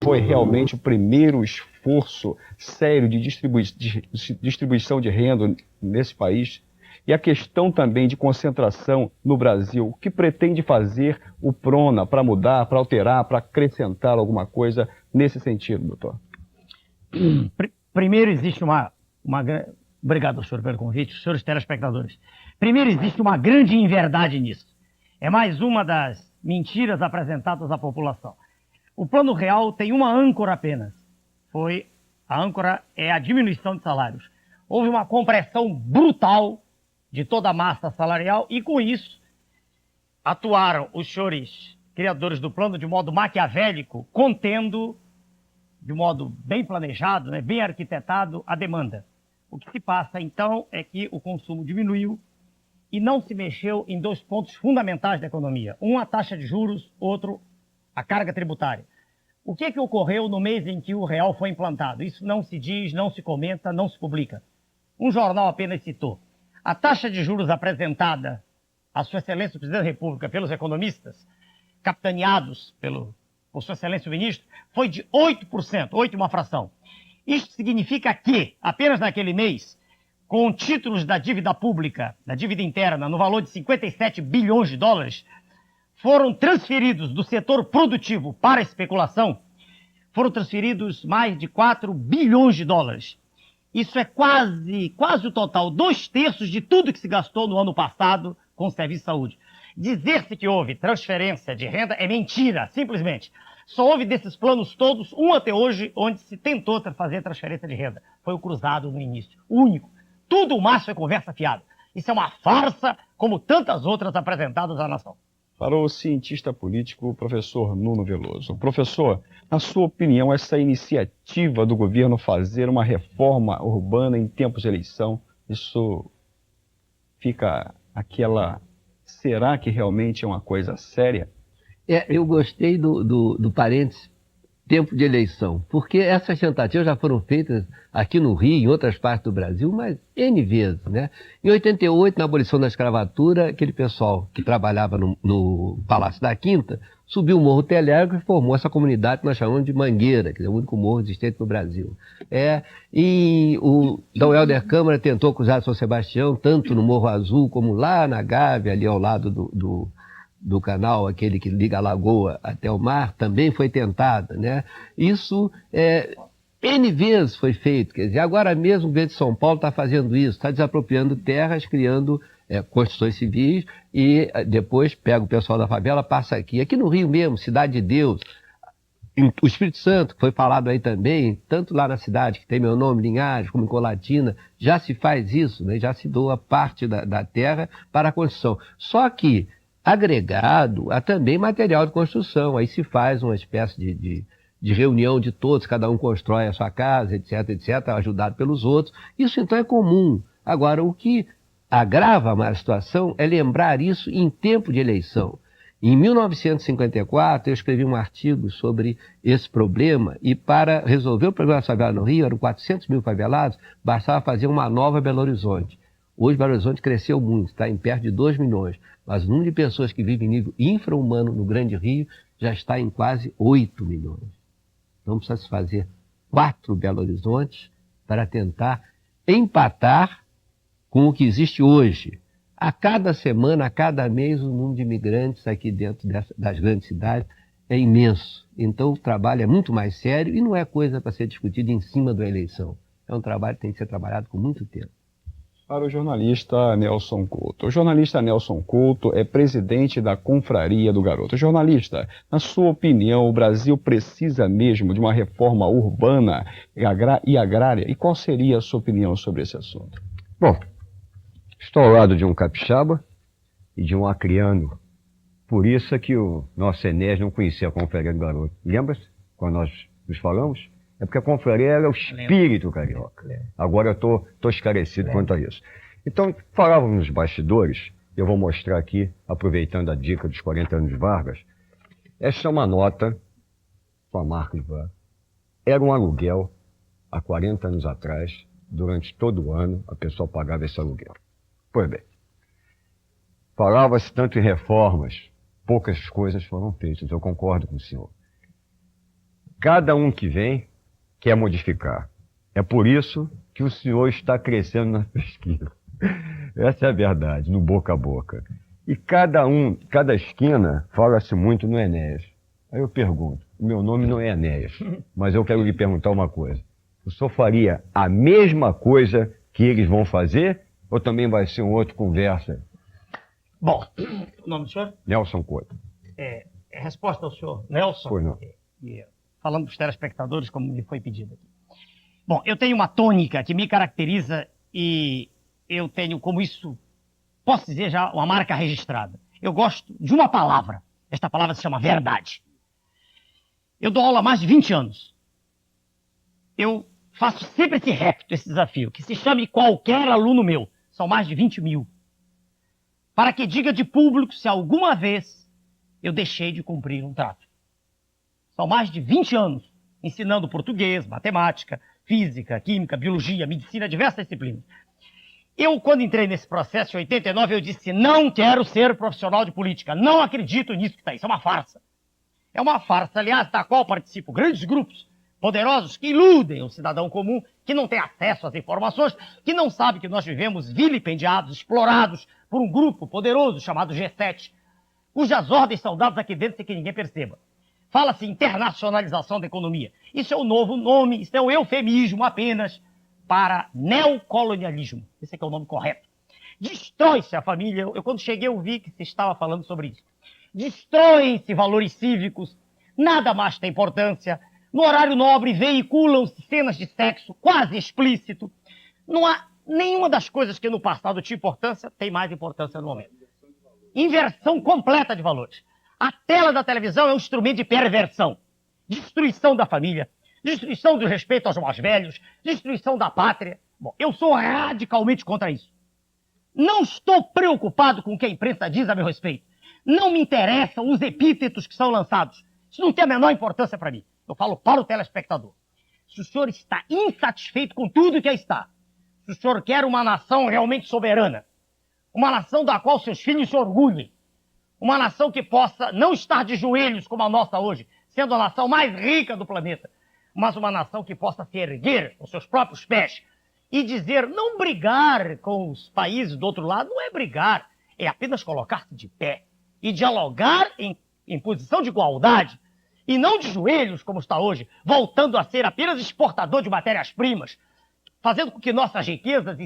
foi realmente o primeiro esforço sério de distribuição de renda nesse país? E a questão também de concentração no Brasil, o que pretende fazer o Prona para mudar, para alterar, para acrescentar alguma coisa nesse sentido, doutor? Primeiro existe uma... Obrigado, senhor, pelo convite, senhores telespectadores. Primeiro existe uma grande inverdade nisso. É mais uma das mentiras apresentadas à população. O Plano Real tem uma âncora apenas. A âncora é a diminuição de salários. Houve uma compressão brutal de toda a massa salarial e, com isso, atuaram os senhores criadores do plano de modo maquiavélico, contendo, de modo bem planejado, né, bem arquitetado, a demanda. O que se passa, então, é que o consumo diminuiu e não se mexeu em dois pontos fundamentais da economia. Um, a taxa de juros, outro, a carga tributária. O que ocorreu no mês em que o real foi implantado? Isso não se diz, não se comenta, não se publica. Um jornal apenas citou. A taxa de juros apresentada à Sua Excelência o Presidente da República pelos economistas, capitaneados por Sua Excelência o Ministro, foi de 8%, 8 uma fração. Isto significa que, apenas naquele mês, com títulos da dívida pública, da dívida interna, no valor de 57 bilhões de dólares, foram transferidos do setor produtivo para a especulação, foram transferidos mais de 4 bilhões de dólares. Isso é quase o total, 2/3 de tudo que se gastou no ano passado com o serviço de saúde. Dizer-se que houve transferência de renda é mentira, simplesmente. Só houve desses planos todos, um até hoje, onde se tentou fazer transferência de renda. Foi o cruzado no início, o único. Tudo o mais foi conversa fiada. Isso é uma farsa, como tantas outras apresentadas à nação. Para o cientista político, professor Nuno Veloso. Professor, na sua opinião, essa iniciativa do governo fazer uma reforma urbana em tempos de eleição, isso fica aquela... Será que realmente é uma coisa séria? Eu gostei do parênteses tempo de eleição, porque essas tentativas já foram feitas aqui no Rio, em outras partes do Brasil, mas N vezes, né? Em 88, na abolição da escravatura, aquele pessoal que trabalhava no Palácio da Quinta subiu o Morro Telégrafo e formou essa comunidade que nós chamamos de Mangueira, que é o único morro existente no Brasil. E o D. Helder Câmara tentou cruzar São Sebastião, tanto no Morro Azul como lá na Gávea, ali ao lado do canal, aquele que liga a lagoa até o mar, também foi tentada, né? Isso N vezes foi feito, quer dizer, agora mesmo o governo de São Paulo está fazendo isso, está desapropriando terras, criando construções civis e depois pega o pessoal da favela, passa aqui. Aqui no Rio mesmo, Cidade de Deus, o Espírito Santo, que foi falado aí também, tanto lá na cidade, que tem meu nome, Linhares, como em Colatina, já se faz isso, né? Já se doa parte da terra para a construção. Só que agregado a também material de construção. Aí se faz uma espécie de reunião de todos, cada um constrói a sua casa, etc, etc, ajudado pelos outros. Isso então é comum. Agora, o que agrava mais a situação é lembrar isso em tempo de eleição. Em 1954, eu escrevi um artigo sobre esse problema e para resolver o problema da favela no Rio, eram 400 mil favelados, bastava fazer uma nova Belo Horizonte. Hoje, Belo Horizonte cresceu muito, está em perto de 2 milhões. Mas o número de pessoas que vivem em nível infra-humano no Grande Rio já está em quase 8 milhões. Então precisa se fazer 4 Belo Horizontes para tentar empatar com o que existe hoje. A cada semana, a cada mês, o número de imigrantes aqui dentro das grandes cidades é imenso. Então o trabalho é muito mais sério e não é coisa para ser discutida em cima da eleição. É um trabalho que tem que ser trabalhado com muito tempo. Para o jornalista Nelson Couto. O jornalista Nelson Couto é presidente da Confraria do Garoto. Jornalista, na sua opinião, o Brasil precisa mesmo de uma reforma urbana e agrária? E qual seria a sua opinião sobre esse assunto? Bom, estou ao lado de um capixaba e de um acriano. Por isso é que o nosso Enéas não conhecia a Confraria do Garoto. Lembra-se quando nós nos falamos? É porque a confraria era o espírito carioca. Agora eu estou esclarecido quanto a isso. Então, falávamos nos bastidores, eu vou mostrar aqui, aproveitando a dica dos 40 anos de Vargas. Esta é uma nota, com a marca de Vargas. Era um aluguel, há 40 anos atrás, durante todo o ano, a pessoa pagava esse aluguel. Pois bem, falava-se tanto em reformas, poucas coisas foram feitas, eu concordo com o senhor. cada um que vem quer modificar. É por isso que o senhor está crescendo na pesquisa. Essa é a verdade, no boca a boca. E cada esquina fala-se muito no Enéas. Aí eu pergunto, o meu nome não é Enéas, mas eu quero lhe perguntar uma coisa. O senhor faria a mesma coisa que eles vão fazer ou também vai ser um outro conversa? Bom, o nome do senhor? Nelson Couto. É resposta ao senhor Nelson. Pois não. Falando para os telespectadores, como me foi pedido aqui. Bom, eu tenho uma tônica que me caracteriza e eu tenho como isso, posso dizer já, uma marca registrada. Eu gosto de uma palavra. Esta palavra se chama verdade. Eu dou aula há mais de 20 anos. Eu faço sempre esse repto, esse desafio, que se chame qualquer aluno meu. São mais de 20 mil. Para que diga de público se alguma vez eu deixei de cumprir um trato. São mais de 20 anos ensinando português, matemática, física, química, biologia, medicina, diversas disciplinas. Eu, quando entrei nesse processo em 89, eu disse, não quero ser profissional de política. Não acredito nisso que está aí. Isso é uma farsa. É uma farsa, aliás, da qual participam grandes grupos poderosos que iludem o cidadão comum, que não tem acesso às informações, que não sabe que nós vivemos vilipendiados, explorados por um grupo poderoso chamado G7, cujas ordens são dadas aqui dentro sem que ninguém perceba. Fala-se internacionalização da economia. Isso é o novo nome, isso é um eufemismo apenas para neocolonialismo. Esse é que é o nome correto. Destrói-se a família. Eu quando cheguei, eu vi que se estava falando sobre isso. Destroem-se valores cívicos, nada mais tem importância. No horário nobre veiculam-se cenas de sexo quase explícito. Não há nenhuma das coisas que no passado tinha importância, tem mais importância no momento. Inversão completa de valores. A tela da televisão é um instrumento de perversão. Destruição da família, destruição do respeito aos mais velhos, destruição da pátria. Bom, eu sou radicalmente contra isso. Não estou preocupado com o que a imprensa diz a meu respeito. Não me interessam os epítetos que são lançados. Isso não tem a menor importância para mim. Eu falo para o telespectador. Se o senhor está insatisfeito com tudo que aí está, se o senhor quer uma nação realmente soberana, uma nação da qual seus filhos se orgulhem, uma nação que possa não estar de joelhos como a nossa hoje, sendo a nação mais rica do planeta, mas uma nação que possa se erguer com seus próprios pés e dizer, não brigar com os países do outro lado, não é brigar, é apenas colocar-se de pé e dialogar em posição de igualdade, e não de joelhos, como está hoje, voltando a ser apenas exportador de matérias-primas, fazendo com que nossas riquezas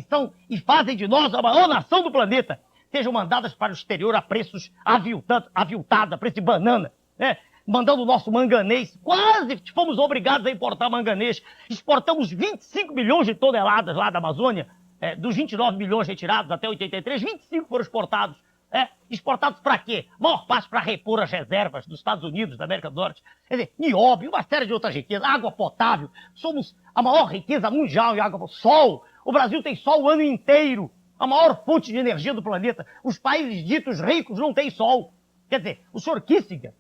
e fazem de nós a maior nação do planeta sejam mandadas para o exterior a preços aviltados, a preço de banana, né? Mandando o nosso manganês, quase fomos obrigados a importar manganês. Exportamos 25 milhões de toneladas lá da Amazônia, dos 29 milhões retirados até 83, 25 foram exportados. Exportados para quê? Maior parte para repor as reservas dos Estados Unidos, da América do Norte. Quer dizer, nióbio, uma série de outras riquezas. Água potável. Somos a maior riqueza mundial em água potável. Sol. O Brasil tem sol o ano inteiro. A maior fonte de energia do planeta. Os países ditos ricos não têm sol. Quer dizer, o senhor Kissinger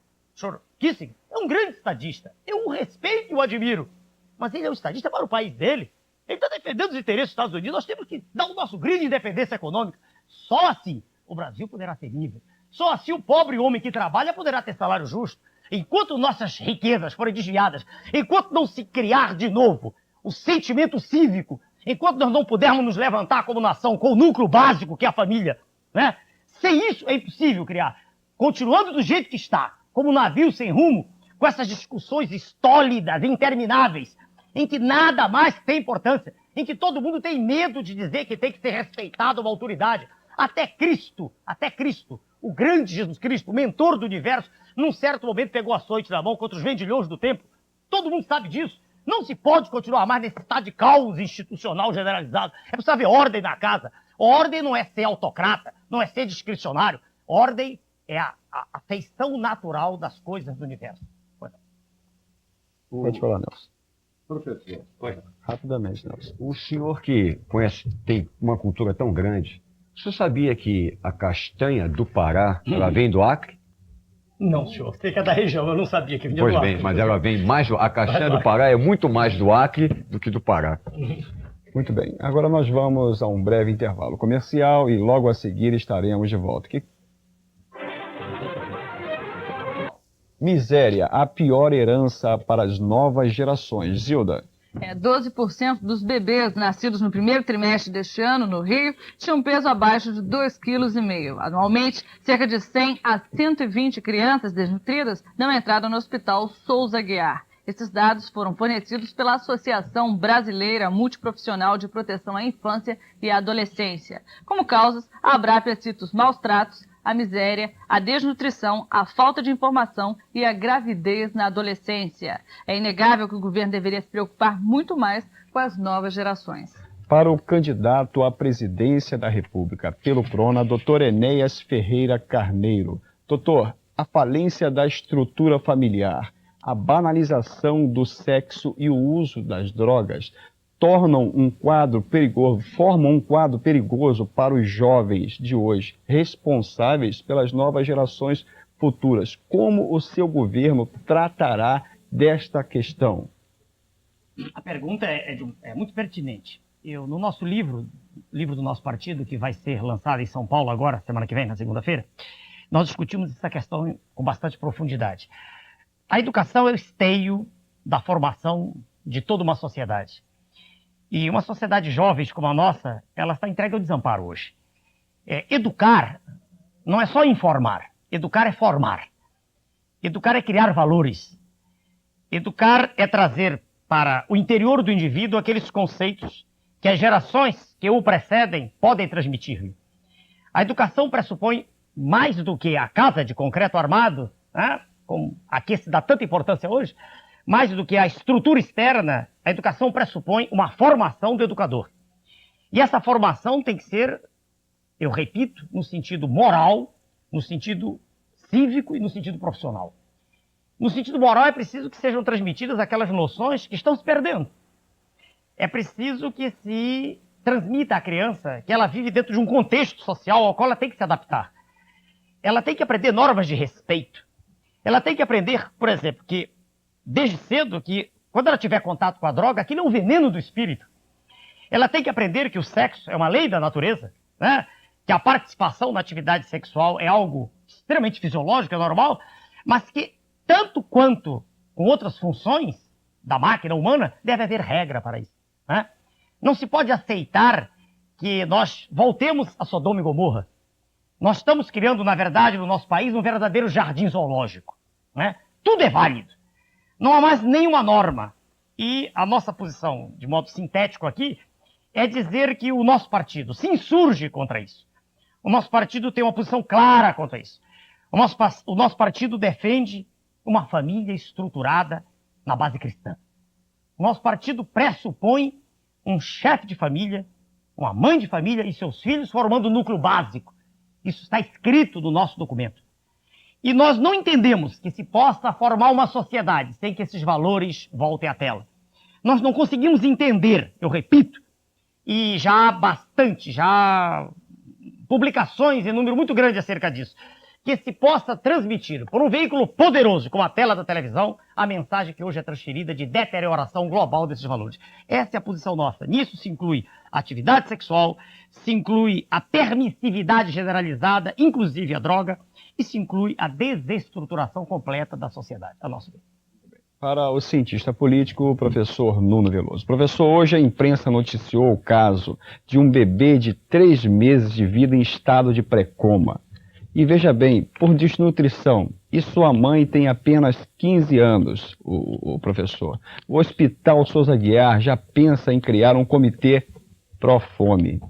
é um grande estadista. Eu o respeito e o admiro. Mas ele é um estadista para o país dele. Ele está defendendo os interesses dos Estados Unidos. Nós temos que dar o nosso grito de independência econômica. Só assim o Brasil poderá ser livre. Só assim o pobre homem que trabalha poderá ter salário justo. Enquanto nossas riquezas forem desviadas, enquanto não se criar de novo o sentimento cívico, enquanto nós não pudermos nos levantar como nação com o núcleo básico que é a família, né? Sem isso é impossível criar. Continuando do jeito que está, como um navio sem rumo, com essas discussões estólidas, intermináveis, em que nada mais tem importância, em que todo mundo tem medo de dizer que tem que ser respeitado uma autoridade. Até Cristo, o grande Jesus Cristo, o mentor do universo, num certo momento pegou açoite na mão contra os vendilhões do templo. Todo mundo sabe disso. Não se pode continuar mais nesse estado de caos institucional generalizado. É preciso haver ordem na casa. Ordem não é ser autocrata, não é ser discricionário. Ordem é a feição natural das coisas do universo. Pode falar, Nelson. Professor, Rapidamente, Nelson. o senhor que tem uma cultura tão grande, o senhor sabia que a castanha do Pará, ela vem do Acre? Não, senhor. Você que é da região, eu não sabia que vinha Pois do bem, Acre. mas ela vem mais a castanha do Pará é muito mais do Acre do que do Pará. Muito bem. Agora nós vamos a um breve intervalo comercial e logo a seguir estaremos de volta. Miséria, a pior herança para as novas gerações. Zilda. 12% dos bebês nascidos no primeiro trimestre deste ano, no Rio, tinham peso abaixo de 2,5 kg. Anualmente, cerca de 100 a 120 crianças desnutridas não entraram no Hospital Souza Aguiar. Esses dados foram fornecidos pela Associação Brasileira Multiprofissional de Proteção à Infância e à Adolescência. Como causas, a Abrapia cita os maus tratos, a miséria, a desnutrição, a falta de informação e a gravidez na adolescência. É inegável que o governo deveria se preocupar muito mais com as novas gerações. Para o candidato à presidência da República pelo PRONA, Dr. Enéas Ferreira Carneiro. Doutor, a falência da estrutura familiar, a banalização do sexo e o uso das drogas formam um quadro perigoso para os jovens de hoje, responsáveis pelas novas gerações futuras. Como o seu governo tratará desta questão? A pergunta é muito pertinente. No nosso livro do nosso partido, que vai ser lançado em São Paulo agora, semana que vem, na segunda-feira, nós discutimos essa questão com bastante profundidade. A educação é o esteio da formação de toda uma sociedade. E uma sociedade jovem como a nossa, ela está entregue ao desamparo hoje. Educar não é só informar. Educar é formar. Educar é criar valores. Educar é trazer para o interior do indivíduo aqueles conceitos que as gerações que o precedem podem transmitir-lhe. A educação pressupõe mais do que a casa de concreto armado, né, a que se dá tanta importância hoje, mais do que a estrutura externa, a educação pressupõe uma formação do educador. E essa formação tem que ser, eu repito, no sentido moral, no sentido cívico e no sentido profissional. No sentido moral é preciso que sejam transmitidas aquelas noções que estão se perdendo. É preciso que se transmita à criança que ela vive dentro de um contexto social ao qual ela tem que se adaptar. Ela tem que aprender normas de respeito. Ela tem que aprender, por exemplo, que desde cedo, que quando ela tiver contato com a droga, aquilo é um veneno do espírito. Ela tem que aprender que o sexo é uma lei da natureza, né? Que a participação na atividade sexual é algo extremamente fisiológico, é normal, mas que, tanto quanto com outras funções da máquina humana, deve haver regra para isso, né? Não se pode aceitar que nós voltemos a Sodoma e Gomorra. Nós estamos criando, na verdade, no nosso país, um verdadeiro jardim zoológico, né? Tudo é válido. Não há mais nenhuma norma. E a nossa posição, de modo sintético aqui, é dizer que o nosso partido se insurge contra isso. O nosso partido tem uma posição clara contra isso. O nosso partido defende uma família estruturada na base cristã. O nosso partido pressupõe um chefe de família, uma mãe de família e seus filhos formando o núcleo básico. Isso está escrito no nosso documento. E nós não entendemos que se possa formar uma sociedade sem que esses valores voltem à tela. Nós não conseguimos entender, eu repito, e já há publicações em número muito grande acerca disso, que se possa transmitir por um veículo poderoso como a tela da televisão a mensagem que hoje é transferida de deterioração global desses valores. Essa é a posição nossa. Nisso se inclui a atividade sexual, se inclui a permissividade generalizada, inclusive a droga, e se inclui a desestruturação completa da sociedade, a nosso ver. Para o cientista político, o professor Nuno Veloso. Professor, hoje a imprensa noticiou o caso de um bebê de 3 meses de vida em estado de pré-coma. E veja bem, por desnutrição, e sua mãe tem apenas 15 anos, o professor. O Hospital Souza Aguiar já pensa em criar um comitê pró-fome.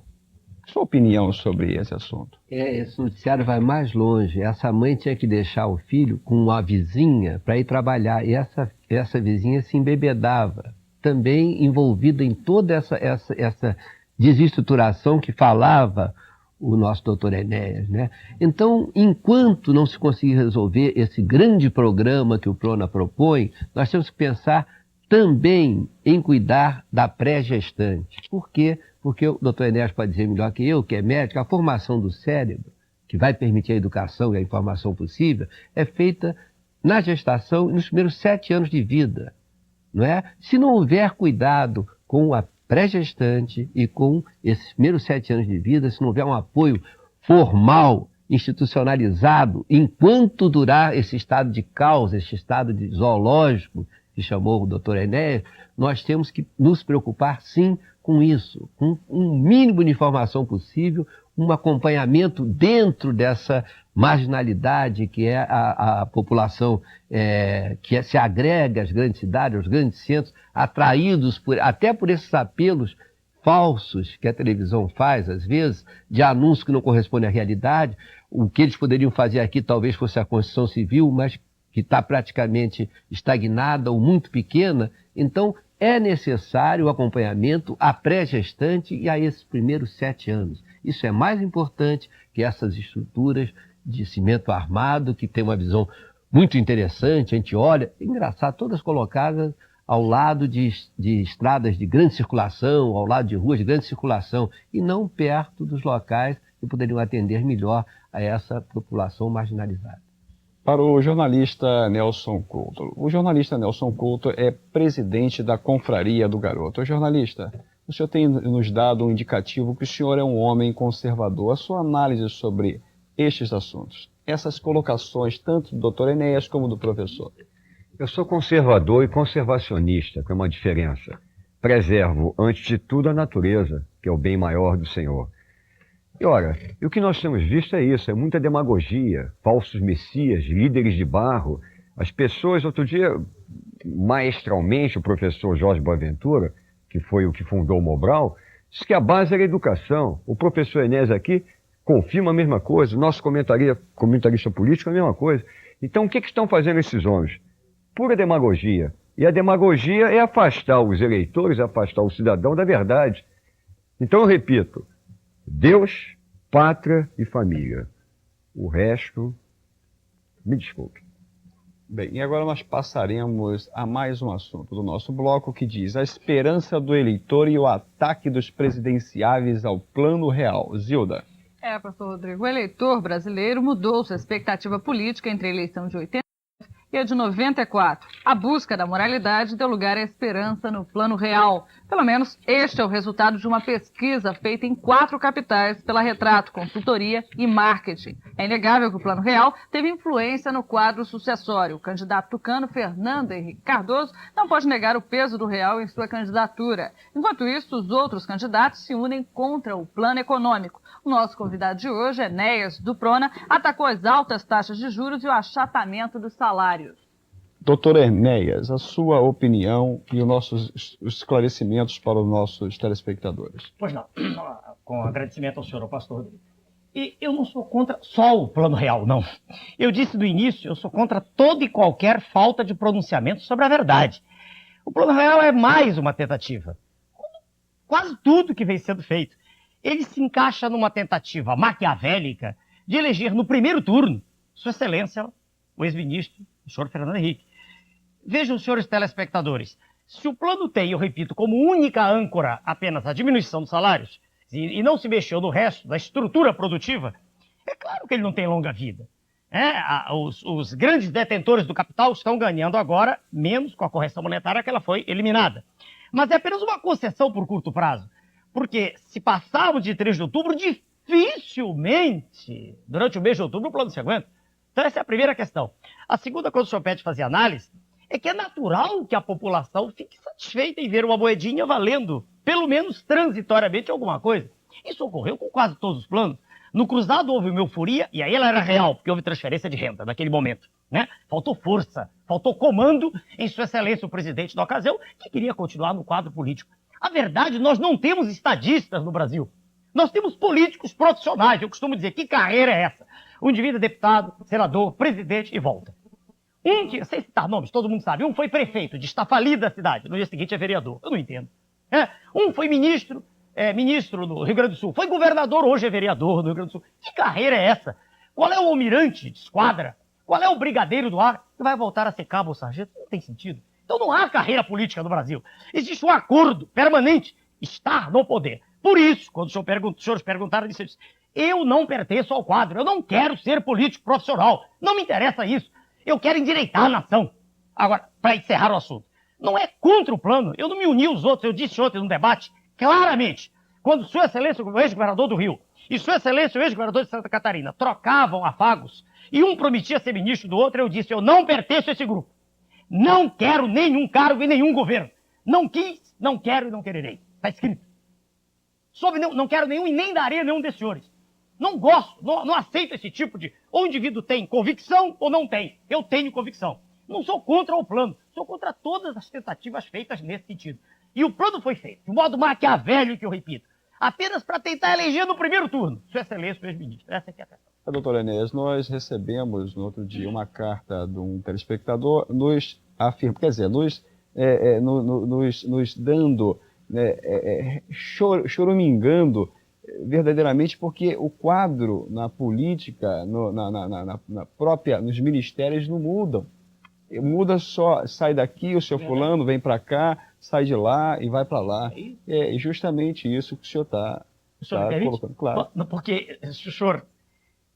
Sua opinião sobre esse assunto? Esse noticiário vai mais longe. Essa mãe tinha que deixar o filho com uma vizinha para ir trabalhar. E essa vizinha se embebedava, também envolvida em toda essa desestruturação que falava o nosso doutor Enéas, né? Então, enquanto não se conseguir resolver esse grande programa que o PRONA propõe, nós temos que pensar também em cuidar da pré-gestante. Por quê? Porque o doutor Enéas pode dizer melhor que eu, que é médico, a formação do cérebro, que vai permitir a educação e a informação possível, é feita na gestação e nos primeiros 7 anos de vida, não é? Se não houver cuidado com a pré-gestante e com esses primeiros 7 anos de vida, se não houver um apoio formal institucionalizado, enquanto durar esse estado de caos, esse estado de zoológico, que chamou o doutor Enéas, nós temos que nos preocupar, sim, com isso, com um mínimo de informação possível, um acompanhamento dentro dessa marginalidade que é a população se agrega às grandes cidades, aos grandes centros, atraídos até por esses apelos falsos que a televisão faz, às vezes, de anúncios que não correspondem à realidade. O que eles poderiam fazer aqui talvez fosse a Constituição Civil, mas que está praticamente estagnada ou muito pequena. Então, é necessário o acompanhamento à pré-gestante e a esses primeiros 7 anos. Isso é mais importante que essas estruturas de cimento armado, que tem uma visão muito interessante. A gente olha, é engraçado, todas colocadas ao lado de estradas de grande circulação, ao lado de ruas de grande circulação, e não perto dos locais que poderiam atender melhor a essa população marginalizada. Para o jornalista Nelson Couto. O jornalista Nelson Couto é presidente da Confraria do Garoto. Jornalista, o senhor tem nos dado um indicativo que o senhor é um homem conservador. A sua análise sobre estes assuntos, essas colocações, tanto do Dr. Enéas como do professor. Eu sou conservador e conservacionista, que é uma diferença. Preservo, antes de tudo, a natureza, que é o bem maior do Senhor. E ora, o que nós temos visto é isso, é muita demagogia, falsos messias, líderes de barro. As pessoas, outro dia, maestralmente, o professor Jorge Boaventura, que foi o que fundou o Mobral, disse que a base era a educação. O professor Enéas aqui confirma a mesma coisa, o nosso comentarista político é a mesma coisa. Então, o que estão fazendo esses homens? Pura demagogia. E a demagogia é afastar os eleitores, afastar o cidadão da verdade. Então eu repito, Deus, pátria e família. O resto, me desculpe. Bem, e agora nós passaremos a mais um assunto do nosso bloco que diz a esperança do eleitor e o ataque dos presidenciáveis ao Plano Real. Zilda. Pastor Rodrigo, o eleitor brasileiro mudou sua expectativa política entre a eleição de 80 e a de 94. A busca da moralidade deu lugar à esperança no Plano Real. Pelo menos este é o resultado de uma pesquisa feita em 4 capitais pela Retrato, Consultoria e Marketing. É inegável que o Plano Real teve influência no quadro sucessório. O candidato tucano Fernando Henrique Cardoso não pode negar o peso do real em sua candidatura. Enquanto isso, os outros candidatos se unem contra o plano econômico. O nosso convidado de hoje, Enéas do Prona, atacou as altas taxas de juros e o achatamento dos salários. Doutor Enéas, a sua opinião e os nossos esclarecimentos para os nossos telespectadores. Pois não, com agradecimento ao senhor, ao pastor Rodrigo. E eu não sou contra só o Plano Real, não. Eu disse do início, eu sou contra toda e qualquer falta de pronunciamento sobre a verdade. O Plano Real é mais uma tentativa. Quase tudo que vem sendo feito. Ele se encaixa numa tentativa maquiavélica de eleger no primeiro turno Sua Excelência, o ex-ministro, o senhor Fernando Henrique. Vejam, senhores telespectadores, se o plano tem, eu repito, como única âncora apenas a diminuição dos salários e não se mexeu no resto da estrutura produtiva, é claro que ele não tem longa vida. Os grandes detentores do capital estão ganhando agora menos com a correção monetária que ela foi eliminada. Mas é apenas uma concessão por curto prazo, porque se passarmos de 3 de outubro, dificilmente, durante o mês de outubro, o plano se aguenta. Então essa é a primeira questão. A segunda coisa que o senhor pede fazer análise é que é natural que a população fique satisfeita em ver uma moedinha valendo, pelo menos transitoriamente, alguma coisa. Isso ocorreu com quase todos os planos. No cruzado houve uma euforia, e aí ela era real, porque houve transferência de renda naquele momento, né? Faltou força, faltou comando em Sua Excelência o presidente da ocasião, que queria continuar no quadro político. A verdade, nós não temos estadistas no Brasil. Nós temos políticos profissionais. Eu costumo dizer, que carreira é essa? O indivíduo é deputado, senador, presidente e volta. Sem citar nomes, todo mundo sabe. Um foi prefeito de está falida a cidade, no dia seguinte é vereador. Eu não entendo. Um foi ministro no Rio Grande do Sul. Foi governador, hoje é vereador no Rio Grande do Sul. Que carreira é essa? Qual é o almirante de esquadra? Qual é o brigadeiro do ar que vai voltar a ser cabo ou sargento? Não tem sentido. Então não há carreira política no Brasil. Existe um acordo permanente, estar no poder. Por isso, quando os senhores perguntaram, eu disse, eu não pertenço ao quadro, eu não quero ser político profissional, não me interessa isso. Eu quero endireitar a nação. Agora, para encerrar o assunto, não é contra o plano, eu não me uni aos outros, eu disse ontem no debate, claramente, quando Sua Excelência, o ex-governador do Rio, e Sua Excelência e o ex-governador de Santa Catarina trocavam afagos e um prometia ser ministro do outro, eu disse, eu não pertenço a esse grupo. Não quero nenhum cargo em nenhum governo. Não quis, não quero e não quererei. Está escrito. Não quero nenhum e nem darei a nenhum desses senhores. Não gosto, não aceito esse tipo de... Ou o indivíduo tem convicção ou não tem. Eu tenho convicção. Não sou contra o plano, sou contra todas as tentativas feitas nesse sentido. E o plano foi feito, de modo maquiavélico, que eu repito, apenas para tentar eleger no primeiro turno Sua Excelência, o ex-ministro. Essa aqui é a questão. Doutor Enéas, nós recebemos no outro dia uma carta de um telespectador nos afirma, quer dizer, nos dando, choramingando verdadeiramente, porque o quadro na política, na própria, nos ministérios não mudam. Muda só, sai daqui, o seu fulano vem para cá, sai de lá e vai para lá. É justamente isso que o senhor está colocando. Claro. Porque o senhor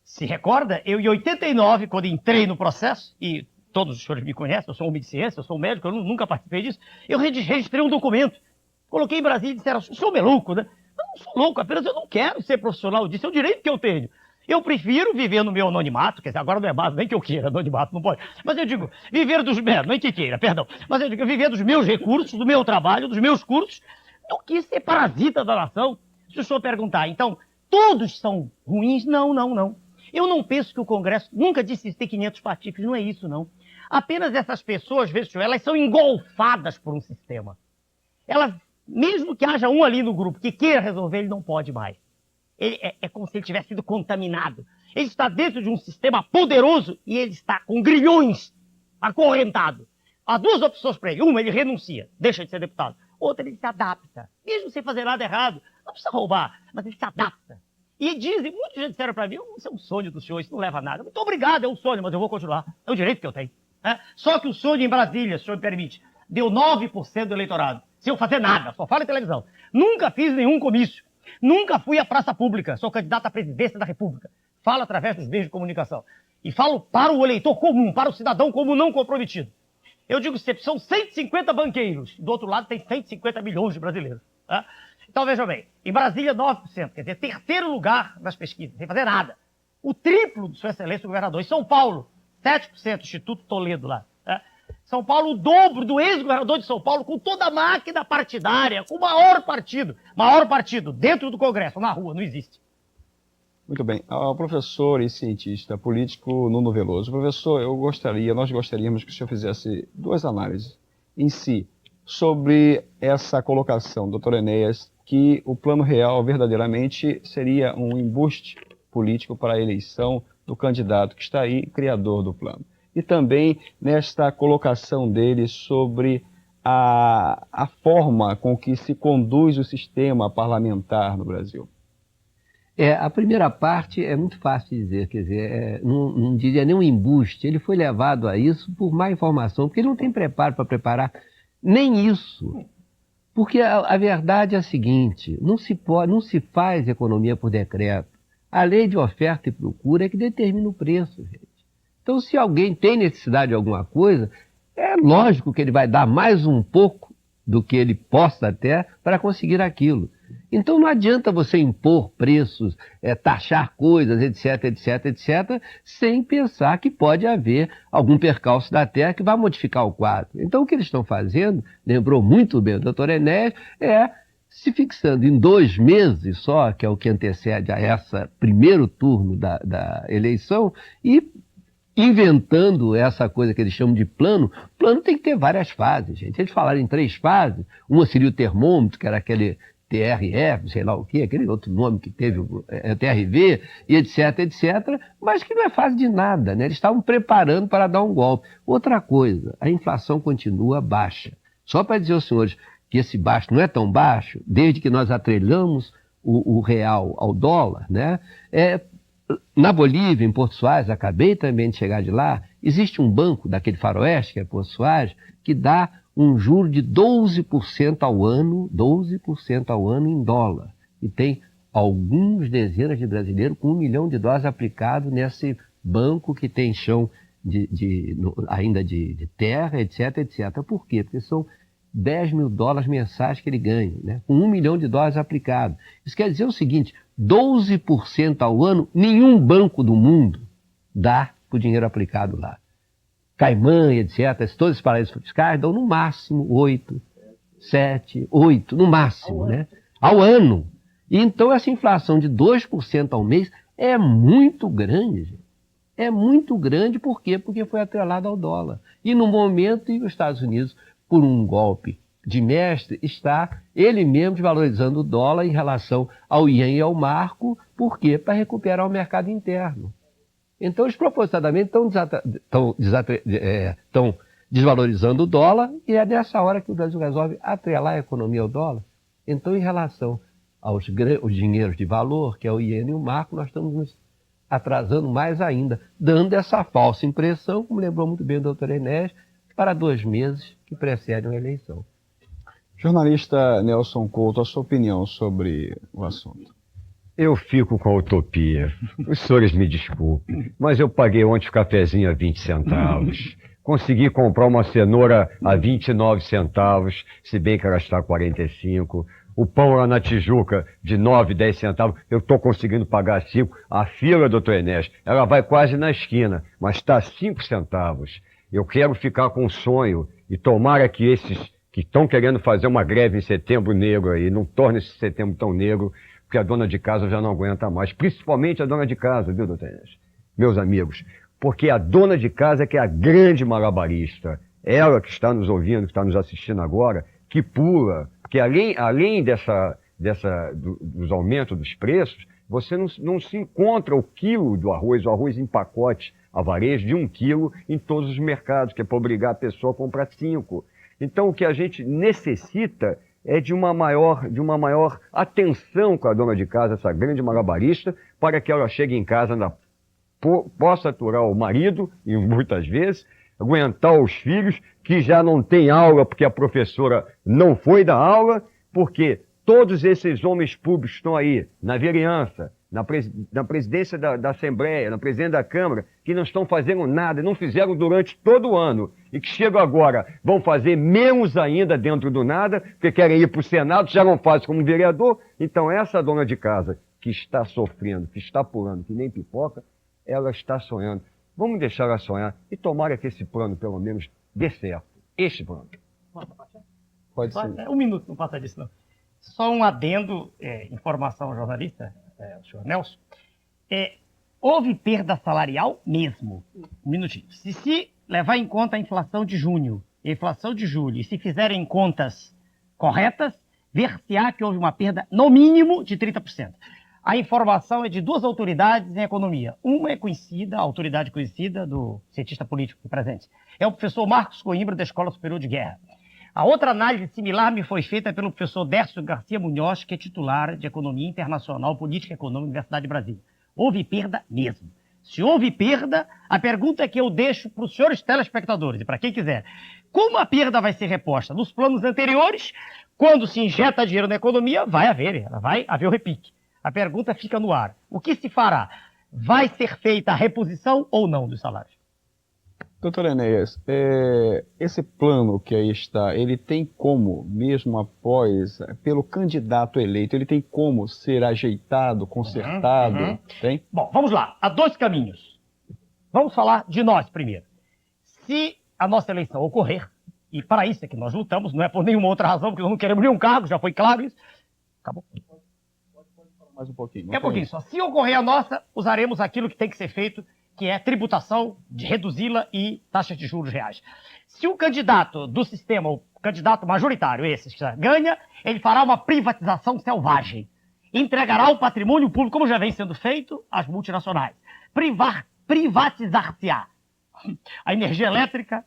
se recorda, eu em 89, quando entrei no processo, e todos os senhores me conhecem, eu sou homem de ciência, eu sou médico, eu nunca participei disso, eu registrei um documento, coloquei em Brasília e disseram, o senhor é louco, né? Eu não sou louco, apenas eu não quero ser profissional disso, é o direito que eu tenho. Eu prefiro viver no meu anonimato, quer dizer, agora não é base, nem que eu queira, anonimato não pode. Mas eu digo, viver dos meus, nem que queira, perdão. Mas eu digo, viver dos meus recursos, do meu trabalho, dos meus cursos, do que ser parasita da nação. Se o senhor perguntar, então, todos são ruins? Não, não, não. Eu não penso que o Congresso nunca disse ter 500 patifes, não é isso, não. Apenas essas pessoas, veja, senhor, elas são engolfadas por um sistema. Elas, mesmo que haja um ali no grupo que queira resolver, ele não pode mais. Ele é como se ele tivesse sido contaminado. Ele está dentro de um sistema poderoso e ele está com grilhões acorrentado. Há duas opções para ele. Uma, ele renuncia, deixa de ser deputado. Outra, ele se adapta, mesmo sem fazer nada errado. Não precisa roubar, mas ele se adapta. E dizem, muita gente disseram para mim, isso é um sonho do senhor, isso não leva a nada. Muito obrigado, é um sonho, mas eu vou continuar. É o direito que eu tenho. Só que o sonho em Brasília, se o senhor me permite, deu 9% do eleitorado. Sem eu fazer nada, só falo em televisão. Nunca fiz nenhum comício. Nunca fui à praça pública, sou candidato à presidência da República. Falo através dos meios de comunicação. E falo para o eleitor comum, para o cidadão comum não comprometido. Eu digo sempre, são 150 banqueiros. Do outro lado tem 150 milhões de brasileiros. Tá? Então veja bem, em Brasília 9%, quer dizer, terceiro lugar nas pesquisas, sem fazer nada. O triplo de Sua Excelência o governador. Em São Paulo, 7%, Instituto Toledo lá. Tá? São Paulo, o dobro do ex-governador de São Paulo, com toda a máquina partidária, com o maior partido dentro do Congresso, na rua, não existe. Muito bem. Ao professor e cientista político Nuno Veloso. Professor, nós gostaríamos que o senhor fizesse duas análises em si sobre essa colocação, doutor Enéas, que o plano real verdadeiramente seria um embuste político para a eleição do candidato que está aí, criador do plano. E também nesta colocação dele sobre a forma com que se conduz o sistema parlamentar no Brasil. A primeira parte é muito fácil de dizer, quer dizer, não diria nem um embuste, ele foi levado a isso por má informação, porque ele não tem preparo para preparar nem isso. Porque a verdade é a seguinte, não se faz economia por decreto. A lei de oferta e procura é que determina o preço, gente. Então, se alguém tem necessidade de alguma coisa, é lógico que ele vai dar mais um pouco do que ele possa ter para conseguir aquilo. Então, não adianta você impor preços, taxar coisas, etc, etc, etc, sem pensar que pode haver algum percalço da terra que vai modificar o quadro. Então, o que eles estão fazendo, lembrou muito bem o doutor Enéas, se fixando em 2 meses só, que é o que antecede a esse primeiro turno da eleição, e inventando essa coisa que eles chamam de plano. Plano tem que ter várias fases, gente. Eles falaram em 3 fases. Uma seria o termômetro, que era aquele TRF, sei lá o quê, aquele outro nome que teve, TRV, e etc, etc, mas que não é fase de nada, né? Eles estavam preparando para dar um golpe. Outra coisa, a inflação continua baixa. Só para dizer aos senhores que esse baixo não é tão baixo, desde que nós atrelamos o real ao dólar, né? Na Bolívia, em Porto Soares, acabei também de chegar de lá, existe um banco daquele faroeste, que é Porto Soares, que dá um juro de 12% ao ano, 12% ao ano em dólar. E tem alguns dezenas de brasileiros com $1 milhão aplicado nesse banco que tem chão ainda de terra, etc, etc. Por quê? Porque são 10 mil dólares mensais que ele ganha, né? Com 1 milhão de dólares aplicado. Isso quer dizer o seguinte, 12% ao ano, nenhum banco do mundo dá o dinheiro aplicado lá. Caimã, etc., todos esses paraísos fiscais dão no máximo 8, 7, 8, no máximo, né? Ao ano. E então essa inflação de 2% ao mês é muito grande, gente. É muito grande, por quê? Porque foi atrelado ao dólar. E no momento em que os Estados Unidos, por um golpe de mestre, está ele mesmo desvalorizando o dólar em relação ao iene e ao marco, por quê? Para recuperar o mercado interno. Então, eles propositadamente estão desvalorizando o dólar e é nessa hora que o Brasil resolve atrelar a economia ao dólar. Então, em relação aos dinheiros de valor, que é o iene e o marco, nós estamos nos atrasando mais ainda, dando essa falsa impressão, como lembrou muito bem o doutor Enéas, para 2 meses que precedem a eleição. Jornalista Nelson Couto, a sua opinião sobre o assunto? Eu fico com a utopia. Os senhores me desculpem, mas eu paguei ontem o cafezinho a 20 centavos. Consegui comprar uma cenoura a 29 centavos, se bem que ela está a 45. O pão lá na Tijuca, de 9, 10 centavos, eu estou conseguindo pagar 5. A fila, doutor Enéas, ela vai quase na esquina, mas está a 5 centavos. Eu quero ficar com um sonho e tomara que esses que estão querendo fazer uma greve em Setembro Negro aí, não torne esse setembro tão negro, porque a dona de casa já não aguenta mais. Principalmente a dona de casa, viu, doutor Enéas? Meus amigos, porque a dona de casa é que é a grande malabarista. Ela que está nos ouvindo, que está nos assistindo agora, que pula, porque além dos aumentos dos preços, você não se encontra o quilo do arroz, o arroz em pacote a varejo de 1 quilo em todos os mercados, que é para obrigar a pessoa a comprar 5. Então o que a gente necessita é de uma maior atenção com a dona de casa, essa grande malabarista, para que ela chegue em casa, possa aturar o marido, e muitas vezes, aguentar os filhos, que já não tem aula porque a professora não foi dar aula, porque todos esses homens públicos estão aí, na vereança, na presidência da Assembleia, na presidência da Câmara, que não estão fazendo nada, não fizeram durante todo o ano, e que chegam agora, vão fazer menos ainda dentro do nada, porque querem ir para o Senado, já não fazem como vereador. Então essa dona de casa que está sofrendo, que está pulando, que nem pipoca, ela está sonhando. Vamos deixar ela sonhar e tomara que esse plano, pelo menos, dê certo. Este plano. Pode ser. 1 minuto, não passa disso não. Só um adendo, informação ao jornalista, o senhor Nelson. Houve perda salarial mesmo. 1 minutinho. Se levar em conta a inflação de junho e a inflação de julho, e se fizerem contas corretas, ver-se-á que houve uma perda, no mínimo, de 30%. A informação é de 2 autoridades em economia. Uma é conhecida, a autoridade conhecida do cientista político presente. É o professor Marcos Coimbra, da Escola Superior de Guerra. A outra análise similar me foi feita pelo professor Dércio Garcia Munhoz, que é titular de Economia Internacional, Política Econômica da Universidade de Brasília. Houve perda mesmo. Se houve perda, a pergunta que eu deixo para os senhores telespectadores e para quem quiser. Como a perda vai ser reposta? Nos planos anteriores, quando se injeta dinheiro na economia, vai haver o repique. A pergunta fica no ar. O que se fará? Vai ser feita a reposição ou não dos salários? Doutor Enéas, esse plano que aí está, ele tem como, mesmo após, pelo candidato eleito, ele tem como ser ajeitado, consertado? Tem? Bom, vamos lá. Há 2 caminhos. Vamos falar de nós primeiro. Se a nossa eleição ocorrer, e para isso é que nós lutamos, não é por nenhuma outra razão, porque nós não queremos nenhum cargo, já foi claro isso. Acabou. Mais um pouquinho. É um pouquinho só. Se ocorrer a nossa, usaremos aquilo que tem que ser feito, que é tributação, de reduzi-la e taxas de juros reais. Se o candidato do sistema, o candidato majoritário, esse que ganha, ele fará uma privatização selvagem. Entregará o patrimônio público, como já vem sendo feito, às multinacionais. Privatizar-se-á a energia elétrica,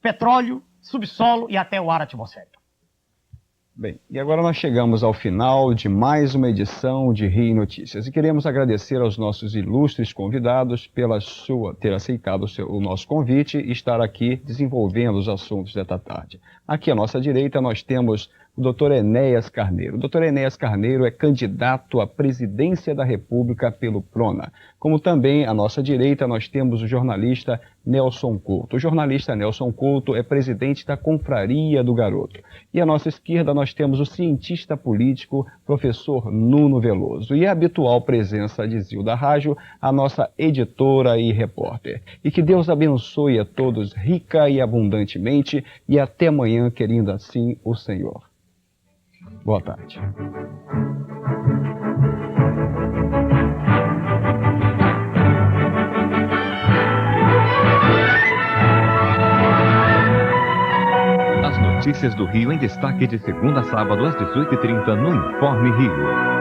petróleo, subsolo e até o ar atmosférico. Bem, e agora nós chegamos ao final de mais uma edição de Rio Notícias. E queremos agradecer aos nossos ilustres convidados pela ter aceitado o nosso convite e estar aqui desenvolvendo os assuntos desta tarde. Aqui à nossa direita nós temos o Dr. Enéas Carneiro. O Dr. Enéas Carneiro é candidato à presidência da República pelo PRONA. Como também à nossa direita nós temos o jornalista Nelson Couto. O jornalista Nelson Couto é presidente da Confraria do Garoto. E à nossa esquerda nós temos o cientista político, professor Nuno Veloso. E a habitual presença de Zilda Rajo, a nossa editora e repórter. E que Deus abençoe a todos rica e abundantemente, e até amanhã, querendo assim o Senhor. Boa tarde. As notícias do Rio em destaque de segunda a sábado às 18h30 no Informe Rio.